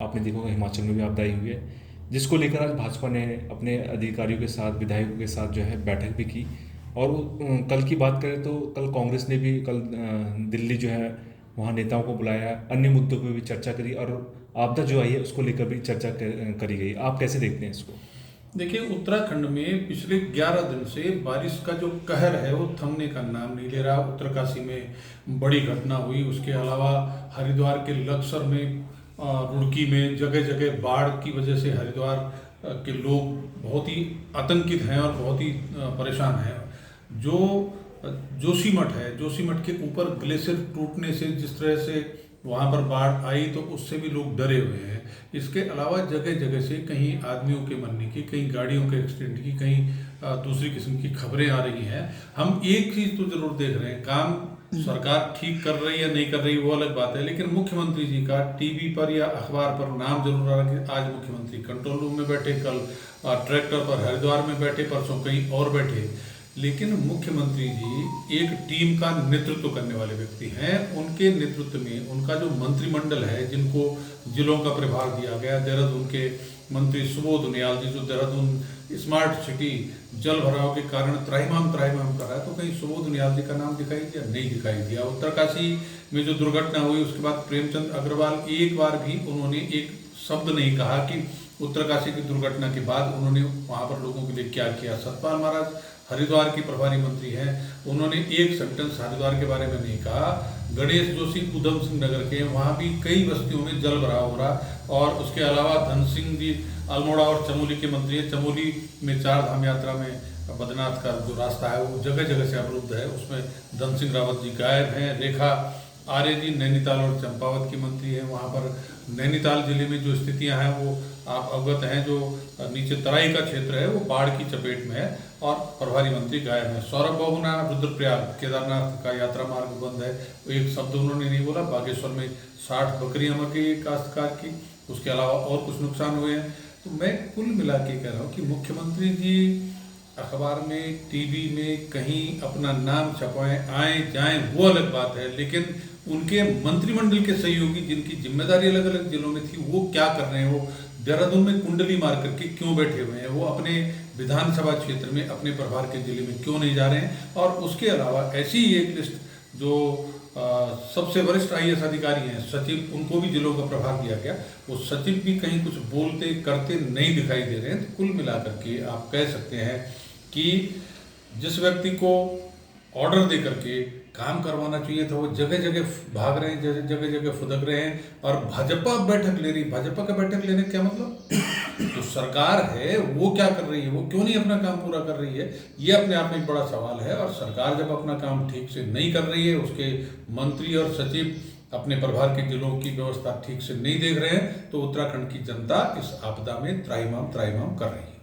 आपने देखा होगा हिमाचल में भी आपदा आई हुई है, जिसको लेकर आज भाजपा ने अपने अधिकारियों के साथ, विधायकों के साथ जो है बैठक भी की। और कल की बात करें तो कल कांग्रेस ने भी कल दिल्ली जो है वहाँ नेताओं को बुलाया, अन्य मुद्दों पर भी चर्चा करी और आपदा जो आई है उसको लेकर भी चर्चा करी गई। आप कैसे देखते हैं इसको? देखिए, उत्तराखंड में पिछले 11 दिन से बारिश का जो कहर है वो थमने का नाम नहीं ले रहा। उत्तरकाशी में बड़ी घटना हुई, उसके अलावा हरिद्वार के लक्सर में, रुड़की में जगह जगह बाढ़ की वजह से हरिद्वार के लोग बहुत ही आतंकित हैं और बहुत ही परेशान हैं। जो जोशीमठ है, जोशीमठ के ऊपर ग्लेशियर टूटने से जिस तरह से वहाँ पर बाढ़ आई तो उससे भी लोग डरे हुए हैं। इसके अलावा जगह जगह से कहीं आदमियों के मरने की, कहीं गाड़ियों के एक्सीडेंट की, कहीं दूसरी किस्म की खबरें आ रही हैं। हम एक चीज़ तो जरूर देख रहे हैं, काम सरकार ठीक कर रही है नहीं कर रही वो अलग बात है, लेकिन मुख्यमंत्री जी का टीवी पर या अखबार पर नाम जरूर आ रहा है कि आज मुख्यमंत्री कंट्रोल रूम में बैठे, कल ट्रैक्टर पर हरिद्वार में बैठे, परसों कहीं और बैठे। लेकिन मुख्यमंत्री जी एक टीम का नेतृत्व करने वाले व्यक्ति हैं। उनके नेतृत्व में उनका जो मंत्रिमंडल है, जिनको जिलों का प्रभार दिया गया, देहरादून के मंत्री सुबोध उनियाल जी जो देहरादून स्मार्ट सिटी जल भराव के कारण त्राहिमाम कर रहा है, तो कहीं सुबोध उनियाल जी का नाम दिखाई दिया? नहीं दिखाई दिया। उत्तरकाशी में जो दुर्घटना हुई उसके बाद प्रेमचंद अग्रवाल एक बार भी उन्होंने एक शब्द नहीं कहा कि उत्तरकाशी की दुर्घटना के बाद उन्होंने वहाँ पर लोगों के लिए क्या किया। सतपाल महाराज हरिद्वार की प्रभारी मंत्री हैं, उन्होंने एक सेंटेंस हरिद्वार के बारे में नहीं कहा। गणेश जोशी उधम सिंह नगर के, वहाँ भी कई बस्तियों में जल भराव हो रहा। और उसके अलावा धन सिंह जी अल्मोड़ा और चमोली के मंत्री हैं। चमोली में 4 धाम यात्रा में बद्रीनाथ का जो रास्ता है वो जगह जगह से अवरुद्ध है, उसमें धन सिंह रावत जी गायब हैं। रेखा आर्य जी नैनीताल और चंपावत की मंत्री हैं। वहाँ पर नैनीताल जिले में जो स्थितियाँ हैं वो आप अवगत हैं। जो नीचे तराई का क्षेत्र है वो बाढ़ की चपेट में है और प्रभारी मंत्री गायब हैं। सौरभ बहुगुणा रुद्रप्रयाग केदारनाथ का यात्रा मार्ग बंद है, एक शब्द उन्होंने नहीं बोला। बागेश्वर में 60 बकरियां मर गई काश्तकार की, उसके अलावा और कुछ नुकसान हुए हैं। तो मैं कुल मिला के कह रहा हूँ कि मुख्यमंत्री जी अखबार में, टीवी में कहीं अपना नाम छपवाएं, आए जाएं वो अलग बात है, लेकिन उनके मंत्रिमंडल के सहयोगी जिनकी जिम्मेदारी अलग अलग जिलों में थी वो क्या कर रहे हैं? वो देहरादून में कुंडली मार करके क्यों बैठे हुए हैं? वो अपने विधानसभा क्षेत्र में, अपने प्रभार के जिले में क्यों नहीं जा रहे हैं? और उसके अलावा ऐसी ही एक लिस्ट जो सबसे वरिष्ठ IAS अधिकारी हैं, सचिव, उनको भी जिलों का प्रभार दिया गया, वो सचिव भी कहीं कुछ बोलते करते नहीं दिखाई दे रहे हैं। तो कुल मिलाकर के आप कह सकते हैं कि जिस व्यक्ति को ऑर्डर दे करके काम करवाना चाहिए था वो जगह जगह भाग रहे हैं, जगह जगह फुदक रहे हैं। और भाजपा बैठक ले रही, भाजपा का बैठक लेने का क्या मतलब? जो सरकार है वो क्या कर रही है, वो क्यों नहीं अपना काम पूरा कर रही है, ये अपने आप में एक बड़ा सवाल है। और सरकार जब अपना काम ठीक से नहीं कर रही है, उसके मंत्री और सचिव अपने प्रभार के जिलों की व्यवस्था ठीक से नहीं देख रहे हैं, तो उत्तराखंड की जनता इस आपदा में त्राहिमाम कर रही है।